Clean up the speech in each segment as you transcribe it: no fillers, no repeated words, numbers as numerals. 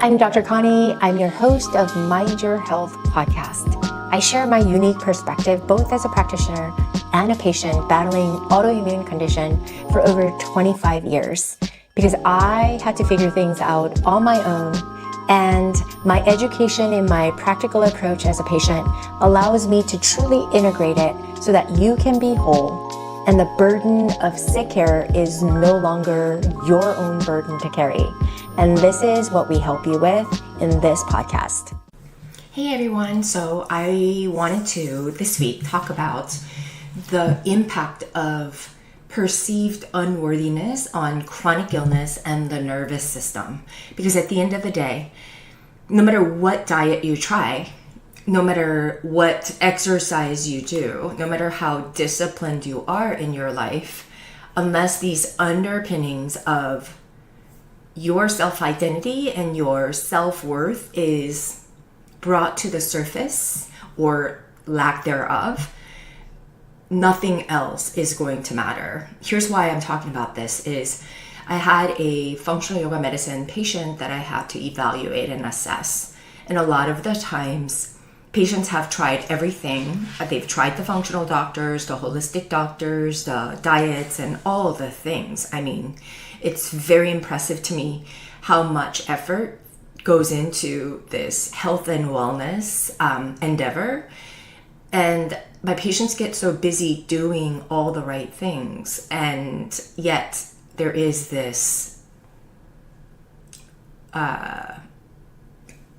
I'm Dr. Connie. I'm your host of Mind Your Health podcast. I share my unique perspective both as a practitioner and a patient battling autoimmune condition for over 25 years because I had to figure things out on my own, and my education and my practical approach as a patient allows me to truly integrate it so that you can be whole and the burden of sick care is no longer your own burden to carry. And this is what we help you with in this podcast. Hey everyone, so I wanted to this week talk about the impact of perceived unworthiness on chronic illness and the nervous system. Because at the end of the day, no matter what diet you try, no matter what exercise you do, no matter how disciplined you are in your life, unless these underpinnings of your self-identity and your self-worth is brought to the surface or lack thereof, nothing else is going to matter. Here's why I'm talking about this is I had a functional yoga medicine patient that I had to evaluate and assess. And a lot of the times, patients have tried everything. They've tried the functional doctors, the holistic doctors, the diets, and all the things. I mean, it's very impressive to me how much effort goes into this health and wellness endeavor. And my patients get so busy doing all the right things, and yet there is this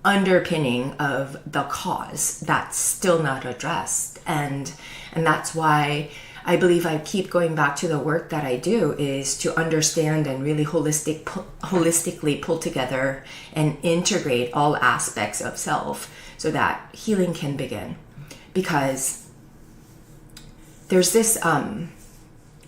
underpinning of the cause that's still not addressed. And that's why I believe I keep going back to the work that I do is to understand and really holistically pull together and integrate all aspects of self so that healing can begin. Because there's this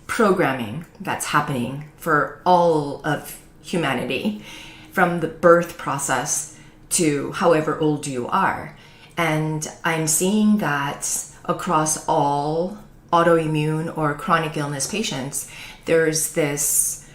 programming that's happening for all of humanity from the birth process to however old you are. And I'm seeing that across all autoimmune or chronic illness patients, there's this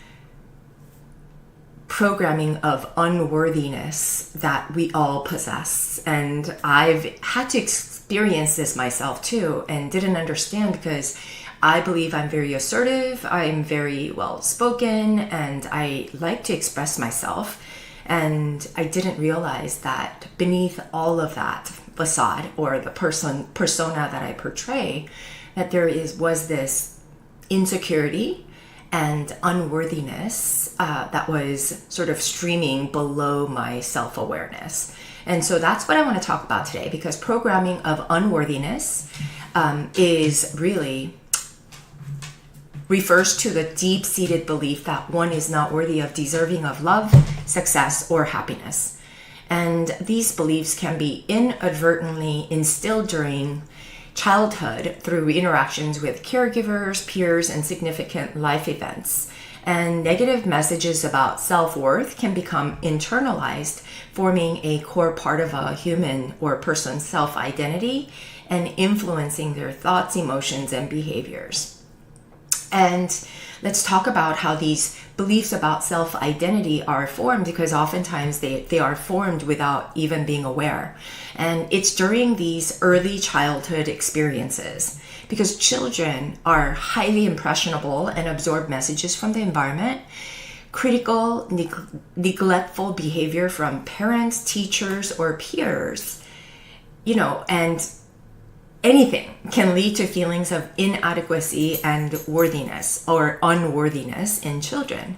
programming of unworthiness that we all possess. And I've had to experience this myself too and didn't understand because I believe I'm very assertive, I'm very well spoken, and I like to express myself. And I didn't realize that beneath all of that facade or the persona that I portray, that there was this insecurity and unworthiness that was sort of streaming below my self-awareness. And so that's what I want to talk about today, because programming of unworthiness is really refers to the deep-seated belief that one is not worthy of deserving of love, success, or happiness. And these beliefs can be inadvertently instilled during childhood through interactions with caregivers, peers, and significant life events. And negative messages about self-worth can become internalized, forming a core part of a human or person's self-identity and influencing their thoughts, emotions, and behaviors. And let's talk about how these beliefs about self-identity are formed, because oftentimes they are formed without even being aware. And it's during these early childhood experiences, because children are highly impressionable and absorb messages from the environment. Critical, neglectful behavior from parents, teachers, or peers, and anything can lead to feelings of inadequacy and worthiness or unworthiness in children.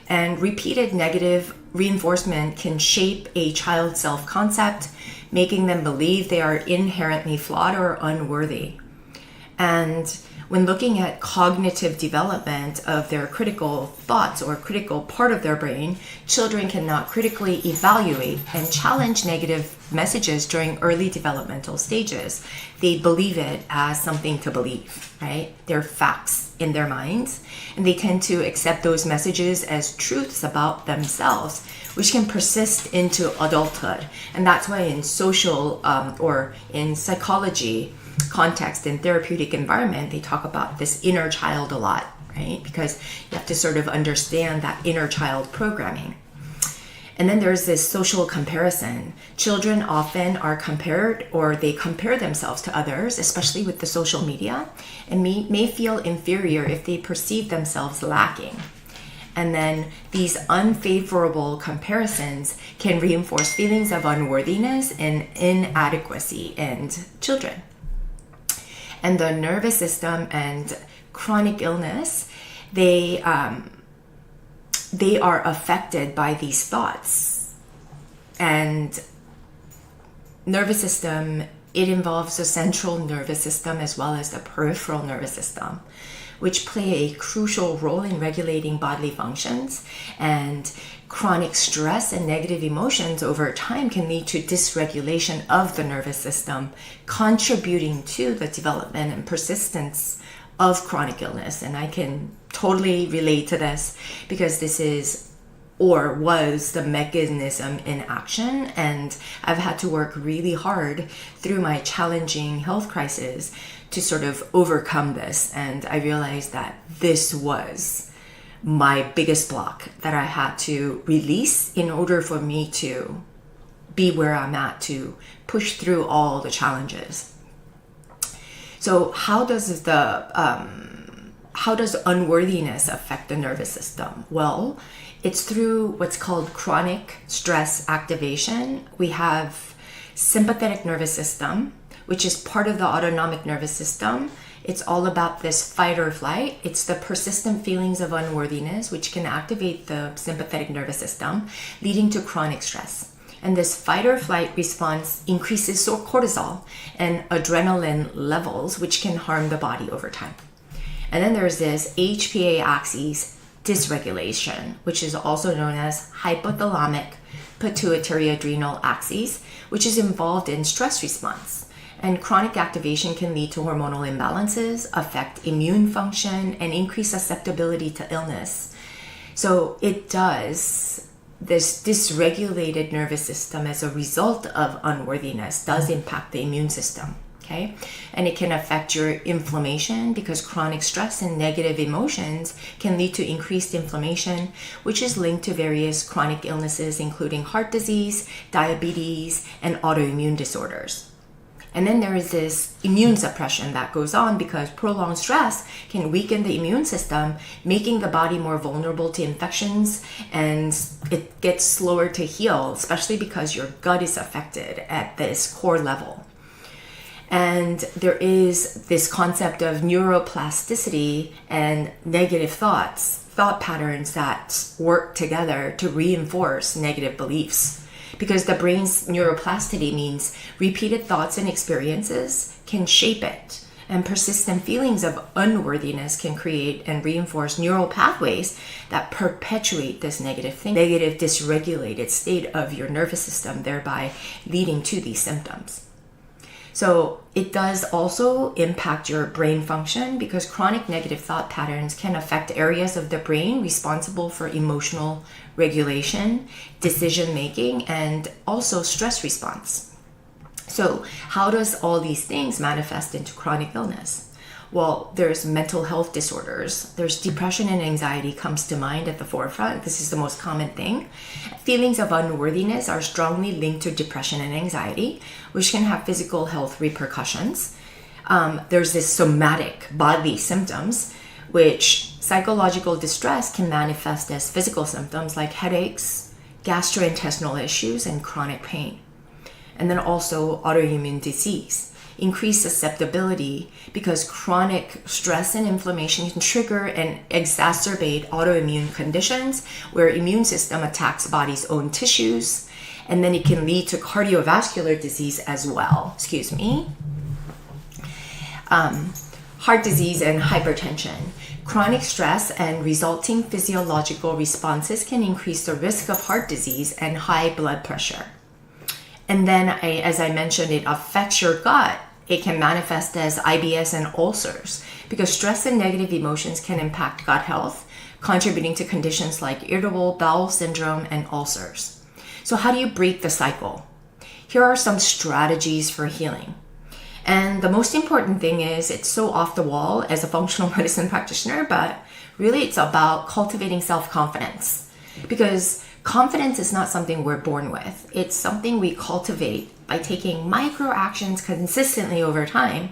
And repeated negative reinforcement can shape a child's self-concept, making them believe they are inherently flawed or unworthy. And when looking at cognitive development of their critical thoughts or critical part of their brain, children cannot critically evaluate and challenge negative messages during early developmental stages. They believe it as something to believe, right? They're facts in their minds, and they tend to accept those messages as truths about themselves, which can persist into adulthood. And that's why in social or in psychology context and therapeutic environment, they talk about this inner child a lot, right? Because you have to sort of understand that inner child programming. And then there's this social comparison. Children often are compared, or they compare themselves to others, especially with the social media, and may feel inferior if they perceive themselves lacking. And then these unfavorable comparisons can reinforce feelings of unworthiness and inadequacy in children. And the nervous system and chronic illness, they are affected by these thoughts. And nervous system, it involves the central nervous system as well as the peripheral nervous system, which play a crucial role in regulating bodily functions. And chronic stress and negative emotions over time can lead to dysregulation of the nervous system, contributing to the development and persistence of chronic illness. And I can totally relate to this because this is or was the mechanism in action, and I've had to work really hard through my challenging health crisis to sort of overcome this. And I realized that this was my biggest block that I had to release in order for me to be where I'm at, to push through all the challenges. So how does unworthiness affect the nervous system? Well, it's through what's called chronic stress activation. We have sympathetic nervous system, which is part of the autonomic nervous system. It's all about this fight or flight. It's the persistent feelings of unworthiness, which can activate the sympathetic nervous system, leading to chronic stress. And this fight or flight response increases cortisol and adrenaline levels, which can harm the body over time. And then there's this HPA axis dysregulation, which is also known as hypothalamic pituitary adrenal axis, which is involved in stress response. And chronic activation can lead to hormonal imbalances, affect immune function, and increase susceptibility to illness. So it does, this dysregulated nervous system as a result of unworthiness does impact the immune system. Okay, and it can affect your inflammation because chronic stress and negative emotions can lead to increased inflammation, which is linked to various chronic illnesses, including heart disease, diabetes, and autoimmune disorders. And then there is this immune suppression that goes on because prolonged stress can weaken the immune system, making the body more vulnerable to infections, and it gets slower to heal, especially because your gut is affected at this core level. And there is this concept of neuroplasticity and negative thought patterns that work together to reinforce negative beliefs. Because the brain's neuroplasticity means repeated thoughts and experiences can shape it. And persistent feelings of unworthiness can create and reinforce neural pathways that perpetuate this negative dysregulated state of your nervous system, thereby leading to these symptoms. So it does also impact your brain function because chronic negative thought patterns can affect areas of the brain responsible for emotional regulation, decision making, and also stress response. So how does all these things manifest into chronic illness? Well, there's mental health disorders. There's depression and anxiety comes to mind at the forefront. This is the most common thing. Feelings of unworthiness are strongly linked to depression and anxiety, which can have physical health repercussions. There's this somatic bodily symptoms, which psychological distress can manifest as physical symptoms like headaches, gastrointestinal issues, and chronic pain. And then also autoimmune disease. Increased susceptibility because chronic stress and inflammation can trigger and exacerbate autoimmune conditions where immune system attacks body's own tissues, and then it can lead to cardiovascular disease as well. Heart disease and hypertension. Chronic stress and resulting physiological responses can increase the risk of heart disease and high blood pressure. And then, as I mentioned, it affects your gut. It can manifest as IBS and ulcers because stress and negative emotions can impact gut health, contributing to conditions like irritable bowel syndrome and ulcers. So how do you break the cycle? Here are some strategies for healing. And the most important thing is, it's so off the wall as a functional medicine practitioner, but really it's about cultivating self-confidence because Confidence is not something we're born with. It's something we cultivate by taking micro actions consistently over time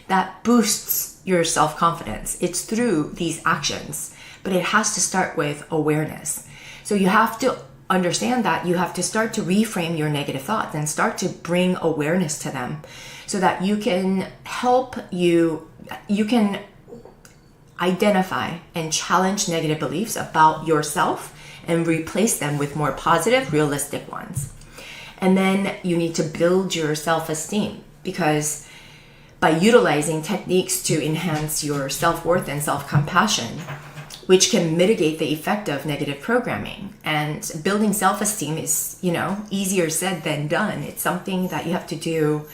that boosts your self-confidence. It's through these actions, but it has to start with awareness. So you have to understand that you have to start to reframe your negative thoughts and start to bring awareness to them so that you can you can identify and challenge negative beliefs about yourself and replace them with more positive, realistic ones. And then you need to build your self-esteem, because by utilizing techniques to enhance your self-worth and self-compassion, which can mitigate the effect of negative programming. And building self-esteem is, easier said than done. It's something that you have to do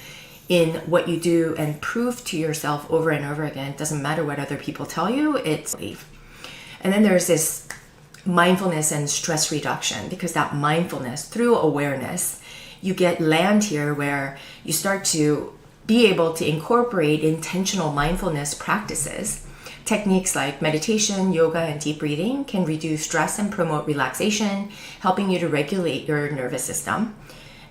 in what you do and prove to yourself over and over again. It doesn't matter what other people tell you, it's belief. And then there's this mindfulness and stress reduction, because that mindfulness through awareness, you get land here where you start to be able to incorporate intentional mindfulness practices. Techniques like meditation, yoga, and deep breathing can reduce stress and promote relaxation, helping you to regulate your nervous system.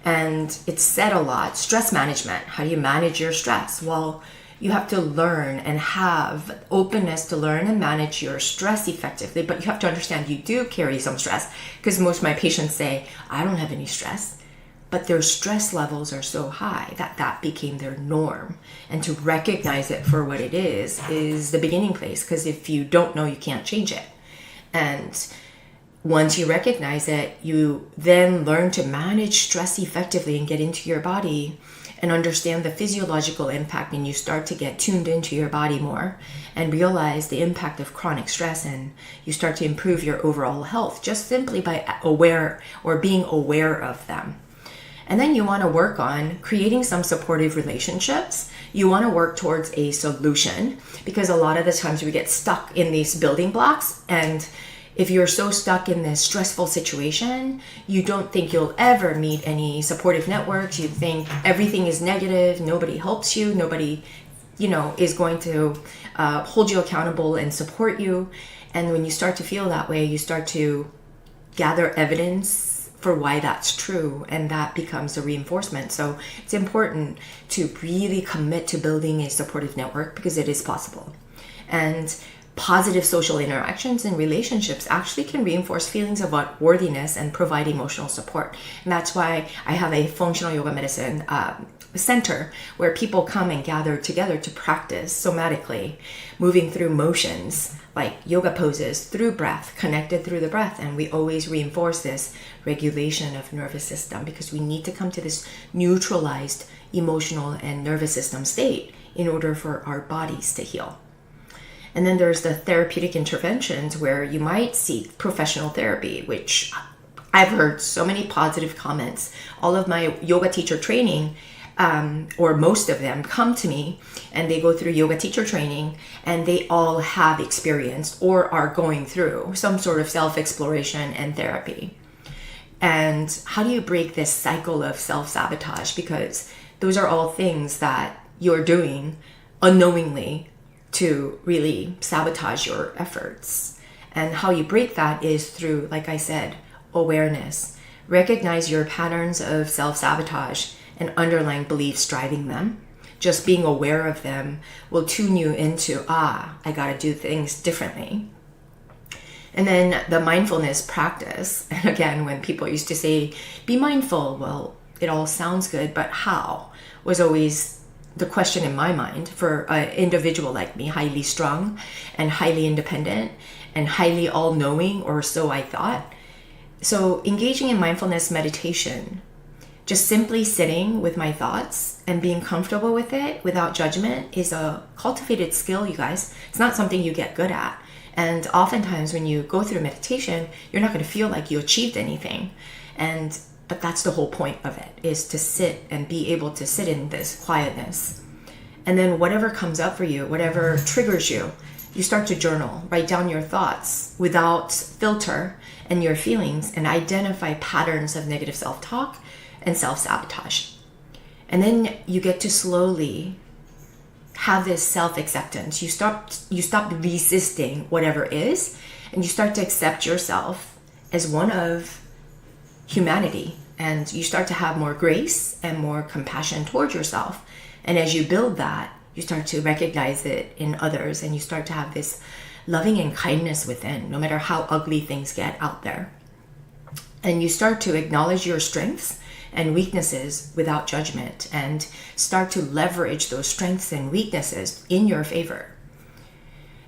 And it's said a lot, stress management. How do you manage your stress? Well, you have to learn and have openness to learn and manage your stress effectively. But you have to understand you do carry some stress, because most of my patients say, I don't have any stress. But their stress levels are so high that became their norm. And to recognize it for what it is the beginning place, because if you don't know, you can't change it. And once you recognize it, you then learn to manage stress effectively and get into your body and understand the physiological impact, and you start to get tuned into your body more and realize the impact of chronic stress, and you start to improve your overall health just simply by being aware of them. And then you want to work on creating some supportive relationships. You want to work towards a solution, because a lot of the times we get stuck in these building blocks, and if you're so stuck in this stressful situation, you don't think you'll ever meet any supportive networks. You think everything is negative, nobody helps you, nobody, is going to hold you accountable and support you. And when you start to feel that way, you start to gather evidence for why that's true, and that becomes a reinforcement. So it's important to really commit to building a supportive network, because it is possible. And positive social interactions and relationships actually can reinforce feelings of worthiness and provide emotional support. And that's why I have a functional yoga medicine center where people come and gather together to practice somatically, moving through motions like yoga poses through breath, connected through the breath. And we always reinforce this regulation of nervous system, because we need to come to this neutralized emotional and nervous system state in order for our bodies to heal. And then there's the therapeutic interventions where you might seek professional therapy, which I've heard so many positive comments. All of my yoga teacher training, or most of them, come to me and they go through yoga teacher training, and they all have experienced or are going through some sort of self-exploration and therapy. And how do you break this cycle of self-sabotage? Because those are all things that you're doing unknowingly to really sabotage your efforts. And how you break that is through, like I said, awareness. Recognize your patterns of self-sabotage and underlying beliefs driving them. Just being aware of them will tune you into, I gotta do things differently. And then the mindfulness practice. And again, when people used to say, be mindful, well, it all sounds good, but how? Was always the question in my mind for an individual like me, highly strung and highly independent and highly all-knowing, or so I thought. So engaging in mindfulness meditation, just simply sitting with my thoughts and being comfortable with it without judgment, is a cultivated skill, you guys. It's not something you get good at. And oftentimes when you go through meditation, you're not going to feel like you achieved anything. But that's the whole point of it, is to sit and be able to sit in this quietness. And then whatever comes up for you, whatever triggers you, you start to journal, write down your thoughts without filter and your feelings, and identify patterns of negative self-talk and self-sabotage. And then you get to slowly have this self-acceptance. You stop resisting whatever is, and you start to accept yourself as one of humanity, and you start to have more grace and more compassion towards yourself. And as you build that, you start to recognize it in others, and you start to have this loving and kindness within, no matter how ugly things get out there. And you start to acknowledge your strengths and weaknesses without judgment, and start to leverage those strengths and weaknesses in your favor.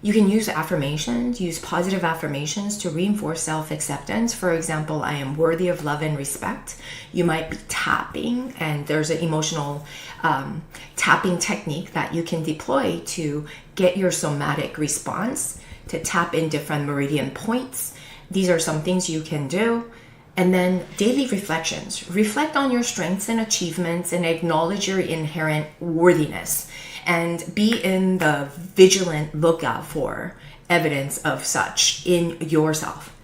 You can use affirmations, use positive affirmations to reinforce self-acceptance. For example, I am worthy of love and respect. You might be tapping, and there's an emotional tapping technique that you can deploy to get your somatic response, to tap in different meridian points. These are some things you can do. And then daily reflections. Reflect on your strengths and achievements and acknowledge your inherent worthiness. And be in the vigilant lookout for evidence of such in yourself.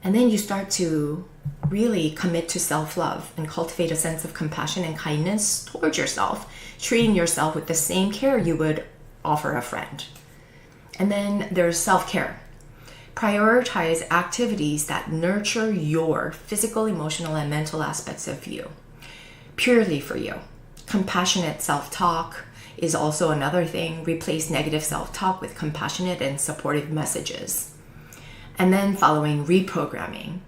And then you start to really commit to self-love and cultivate a sense of compassion and kindness towards yourself, treating yourself with the same care you would offer a friend. And then there's self-care. Prioritize activities that nurture your physical, emotional, and mental aspects of you, purely for you. Compassionate self-talk is also another thing. Replace negative self-talk with compassionate and supportive messages. And then following reprogramming,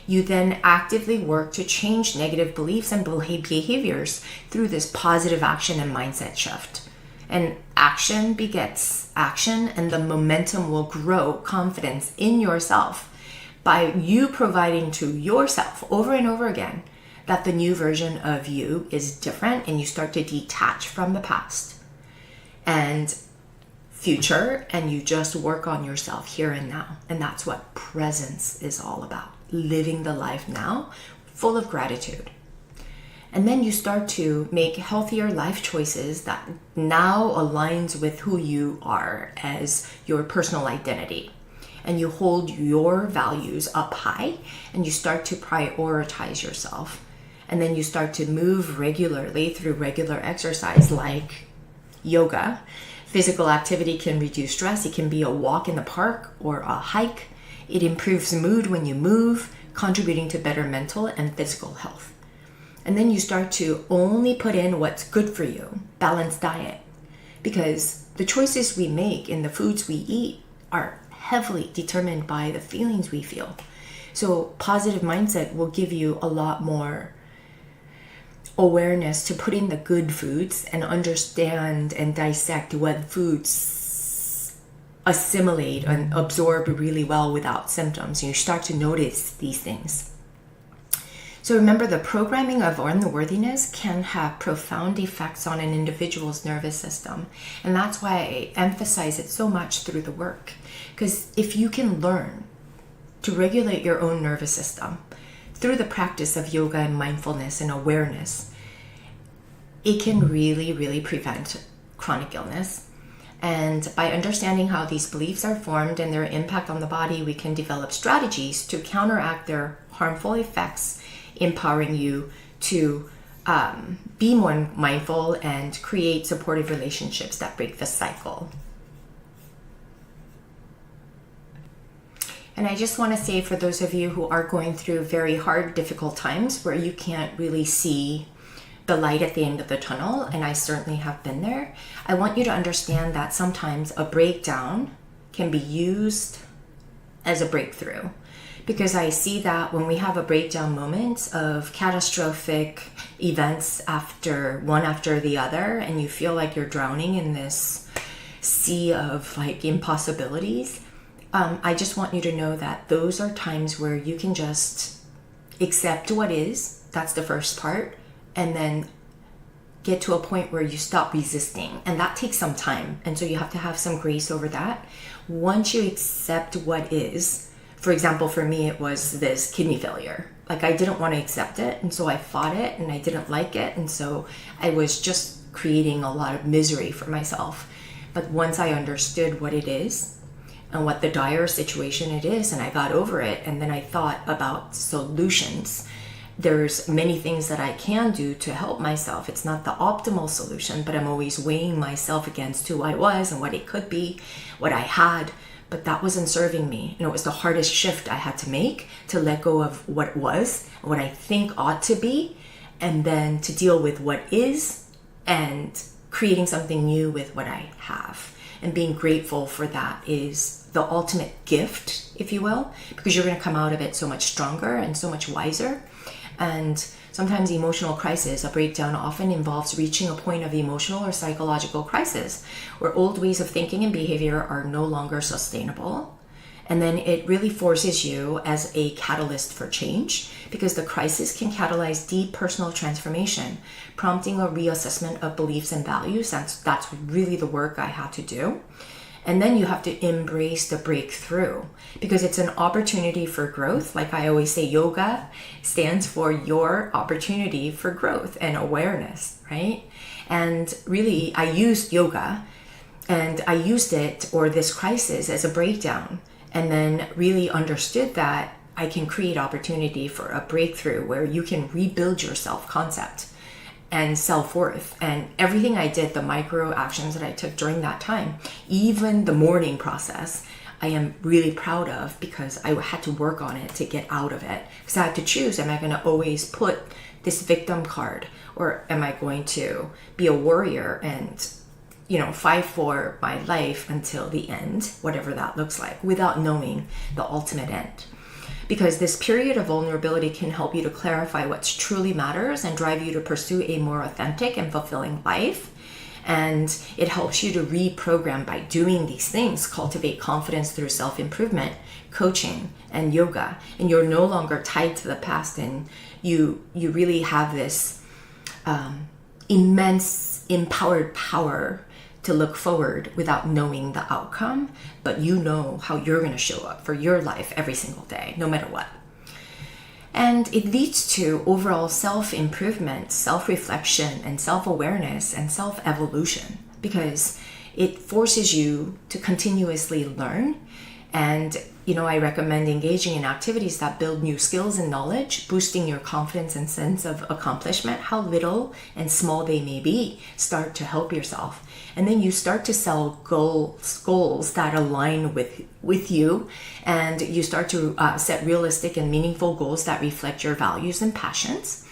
you then actively work to change negative beliefs and behaviors through this positive action and mindset shift. And action begets action, and the momentum will grow confidence in yourself by you providing to yourself over and over again that the new version of you is different, and you start to detach from the past and future, and you just work on yourself here and now. And that's what presence is all about, living the life now full of gratitude. And then you start to make healthier life choices that now aligns with who you are as your personal identity. And you hold your values up high, and you start to prioritize yourself. And then you start to move regularly through regular exercise like yoga. Physical activity can reduce stress. It can be a walk in the park or a hike. It improves mood when you move, contributing to better mental and physical health. And then you start to only put in what's good for you, balanced diet, because the choices we make in the foods we eat are heavily determined by the feelings we feel. So positive mindset will give you a lot more awareness to put in the good foods and understand and dissect what foods assimilate and absorb really well without symptoms. You start to notice these things. So remember, the programming of unworthiness can have profound effects on an individual's nervous system. And that's why I emphasize it so much through the work. Because if you can learn to regulate your own nervous system through the practice of yoga and mindfulness and awareness, it can really, really prevent chronic illness. And by understanding how these beliefs are formed and their impact on the body, we can develop strategies to counteract their harmful effects, empowering you to be more mindful and create supportive relationships that break the cycle. And I just want to say, for those of you who are going through very hard, difficult times where you can't really see the light at the end of the tunnel, and I certainly have been there, I want you to understand that sometimes a breakdown can be used as a breakthrough. Because I see that when we have a breakdown moment of catastrophic events one after the other, and you feel like you're drowning in this sea of like impossibilities, I just want you to know that those are times where you can just accept what is. That's the first part. And then get to a point where you stop resisting. And that takes some time. And so you have to have some grace over that. Once you accept what is, for example, for me, it was this kidney failure. Like, I didn't want to accept it. And so I fought it, and I didn't like it. And so I was just creating a lot of misery for myself. But once I understood what it is and what the dire situation it is, and I got over it, and then I thought about solutions. There's many things that I can do to help myself. It's not the optimal solution, but I'm always weighing myself against who I was and what it could be, what I had. but that wasn't serving me. And it was the hardest shift I had to make, to let go of what was, what I think ought to be, and then to deal with what is and creating something new with what I have. And being grateful for that is the ultimate gift, if you will, because you're going to come out of it so much stronger and so much wiser. And sometimes emotional crisis, a breakdown, often involves reaching a point of emotional or psychological crisis where old ways of thinking and behavior are no longer sustainable. And then it really forces you as a catalyst for change, because the crisis can catalyze deep personal transformation, prompting a reassessment of beliefs and values. That's really the work I had to do. And then you have to embrace the breakthrough, because it's an opportunity for growth. Like I always say, yoga stands for your opportunity for growth and awareness, right? And really, I used yoga and I used it, or this crisis, as a breakdown, and then really understood that I can create opportunity for a breakthrough where you can rebuild your self-concept and self-worth. And everything I did, the micro actions that I took during that time, even the mourning process, I am really proud of, because I had to work on it to get out of it. Because I had to choose, am I going to always put this victim card, or am I going to be a warrior and fight for my life until the end, whatever that looks like, without knowing the ultimate end. Because this period of vulnerability can help you to clarify what truly matters and drive you to pursue a more authentic and fulfilling life. And it helps you to reprogram by doing these things, cultivate confidence through self-improvement, coaching, and yoga. And you're no longer tied to the past, and you really have this immense empowered power to look forward without knowing the outcome, but you know how you're going to show up for your life every single day, no matter what. And it leads to overall self-improvement, self-reflection, and self-awareness and self-evolution, because it forces you to continuously learn. And I recommend engaging in activities that build new skills and knowledge, boosting your confidence and sense of accomplishment, how little and small they may be. Start to help yourself. And then you start to set goals that align with you, and you start to set realistic and meaningful goals that reflect your values and passions.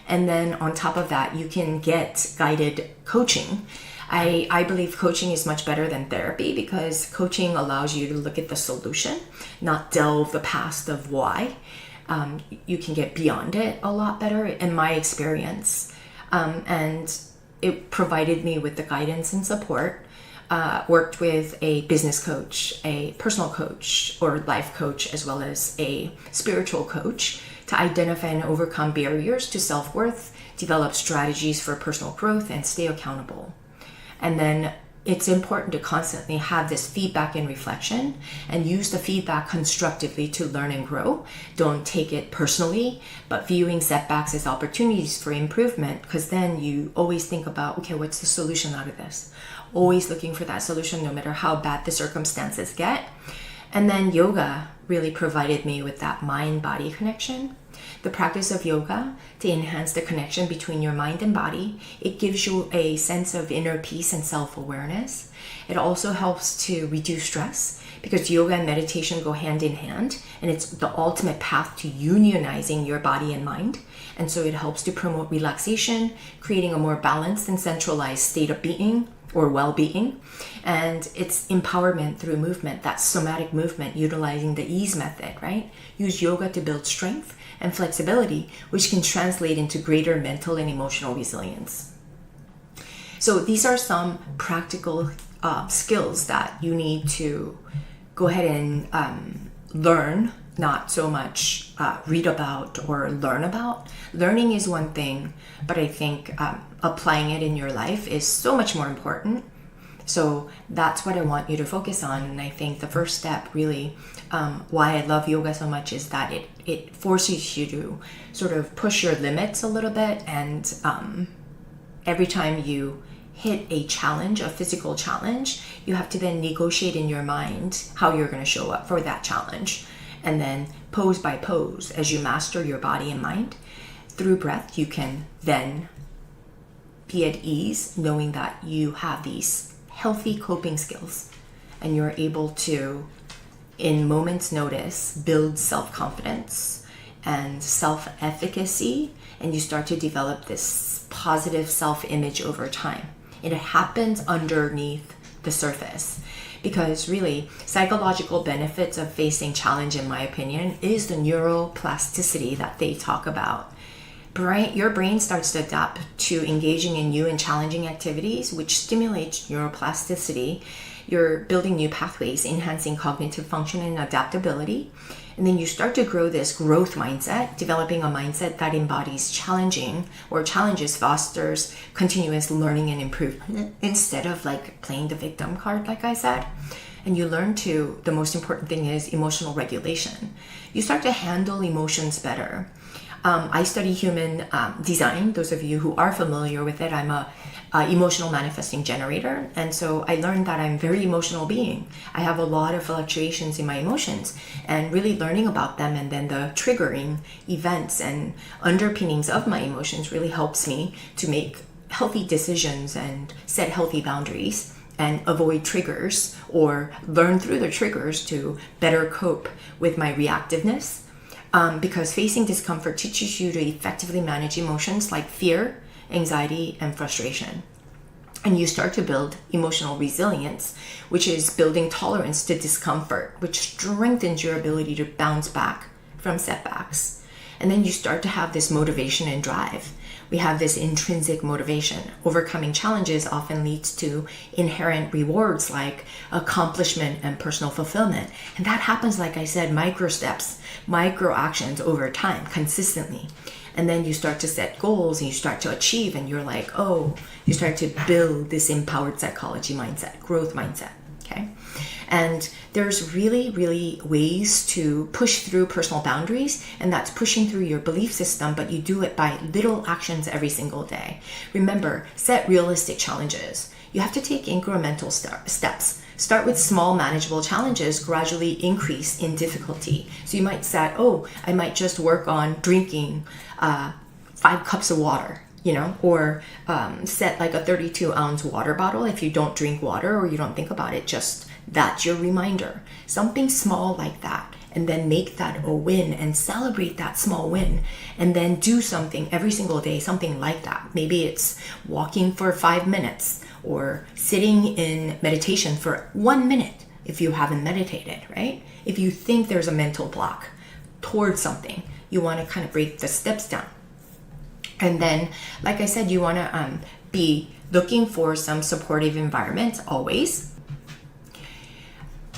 And then on top of that, you can get guided coaching. I believe coaching is much better than therapy, because coaching allows you to look at the solution, not delve the past of why. You can get beyond it a lot better, in my experience. And it provided me with the guidance and support. Worked with a business coach, a personal coach or life coach, as well as a spiritual coach, to identify and overcome barriers to self-worth, develop strategies for personal growth, and stay accountable. And then it's important to constantly have this feedback and reflection, and use the feedback constructively to learn and grow. Don't take it personally, but viewing setbacks as opportunities for improvement, because then you always think about, okay, what's the solution out of this? Always looking for that solution, no matter how bad the circumstances get. And then yoga really provided me with that mind-body connection. The practice of yoga to enhance the connection between your mind and body. It gives you a sense of inner peace and self-awareness. It also helps to reduce stress, because yoga and meditation go hand in hand, and it's the ultimate path to unionizing your body and mind. And so it helps to promote relaxation, creating a more balanced and centralized state of being or well-being. And it's empowerment through movement, that somatic movement, utilizing the ease method, right? Use yoga to build strength and flexibility, which can translate into greater mental and emotional resilience. So these are some practical skills that you need to go ahead and learn, not so much read about or learn about. Learning is one thing, but I think applying it in your life is so much more important. So that's what I want you to focus on. And I think the first step, really, why I love yoga so much, is that it forces you to sort of push your limits a little bit. And every time you hit a challenge, a physical challenge, you have to then negotiate in your mind how you're going to show up for that challenge. And then pose by pose, as you master your body and mind, through breath, you can then be at ease, knowing that you have these healthy coping skills, and you're able to in moments notice builds self-confidence and self-efficacy, and you start to develop this positive self-image over time. It happens underneath the surface, because really psychological benefits of facing challenge, in my opinion, is the neuroplasticity that they talk about. Your brain starts to adapt to engaging in new and challenging activities, which stimulates neuroplasticity. You're building new pathways, enhancing cognitive function and adaptability. And then you start to grow this growth mindset, developing a mindset that embodies challenges, fosters continuous learning and improvement instead of like playing the victim card, like I said. And you learn the most important thing is emotional regulation. You start to handle emotions better. I study human design. Those of you who are familiar with it, I'm a emotional manifesting generator, and so I learned that I'm a very emotional being. I have a lot of fluctuations in my emotions, and really learning about them and then the triggering events and underpinnings of my emotions really helps me to make healthy decisions and set healthy boundaries and avoid triggers, or learn through the triggers to better cope with my reactiveness. Because facing discomfort teaches you to effectively manage emotions like fear, anxiety, and frustration. And you start to build emotional resilience, which is building tolerance to discomfort, which strengthens your ability to bounce back from setbacks. And then you start to have this motivation and drive. We have this intrinsic motivation. Overcoming challenges often leads to inherent rewards like accomplishment and personal fulfillment. And that happens, like I said, micro steps, micro actions over time, consistently. And then you start to set goals and you start to achieve, and you're like, you start to build this empowered psychology mindset, growth mindset, okay? And there's really, really ways to push through personal boundaries, and that's pushing through your belief system, but you do it by little actions every single day. Remember, set realistic challenges. You have to take incremental steps. Start with small, manageable challenges, gradually increase in difficulty. So you might set, I might just work on drinking 5 cups of water, or set like a 32-ounce water bottle. If you don't drink water or you don't think about it, just that's your reminder. Something small like that, and then make that a win and celebrate that small win, and then do something every single day, something like that. Maybe it's walking for 5 minutes or sitting in meditation for 1 minute if you haven't meditated, right? If you think there's a mental block towards something, you want to kind of break the steps down. And then, like I said, you want to be looking for some supportive environment always.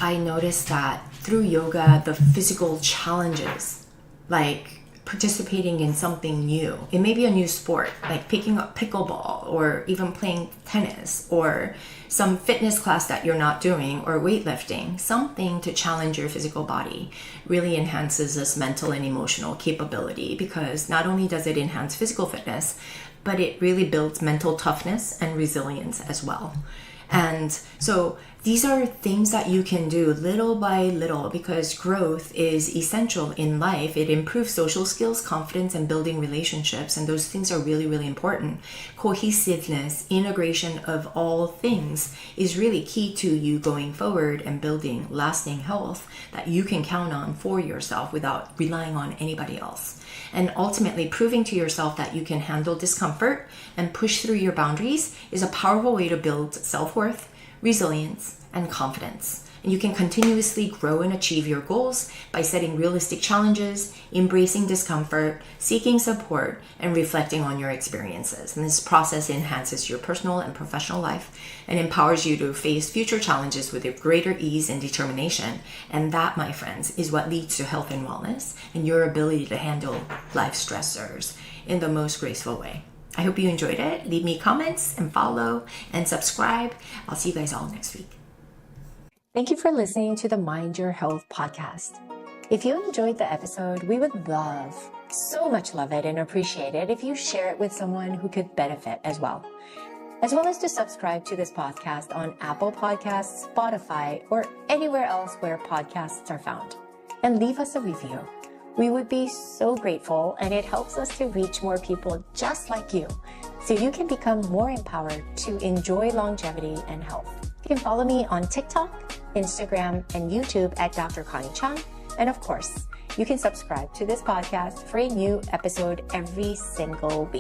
I noticed that through yoga, the physical challenges, like participating in something new. It may be a new sport, like picking up pickleball or even playing tennis or some fitness class that you're not doing or weightlifting. Something to challenge your physical body really enhances this mental and emotional capability, because not only does it enhance physical fitness, but it really builds mental toughness and resilience as well. And so these are things that you can do little by little, because growth is essential in life. It improves social skills, confidence, and building relationships. And those things are really, really important. Cohesiveness, integration of all things is really key to you going forward and building lasting health that you can count on for yourself without relying on anybody else. And ultimately, proving to yourself that you can handle discomfort and push through your boundaries is a powerful way to build self-worth, resilience, and confidence. And you can continuously grow and achieve your goals by setting realistic challenges, embracing discomfort, seeking support, and reflecting on your experiences. And this process enhances your personal and professional life and empowers you to face future challenges with a greater ease and determination. And that, my friends, is what leads to health and wellness and your ability to handle life stressors in the most graceful way. I hope you enjoyed it. Leave me comments and follow and subscribe. I'll see you guys all next week. Thank you for listening to the Mind Your Health podcast. If you enjoyed the episode, we would so much love it and appreciate it if you share it with someone who could benefit as well as to subscribe to this podcast on Apple Podcasts, Spotify, or anywhere else where podcasts are found. And leave us a review. We would be so grateful, and it helps us to reach more people just like you, so you can become more empowered to enjoy longevity and health. You can follow me on TikTok Instagram, and YouTube at Dr. Connie Chung. And of course, you can subscribe to this podcast for a new episode every single week.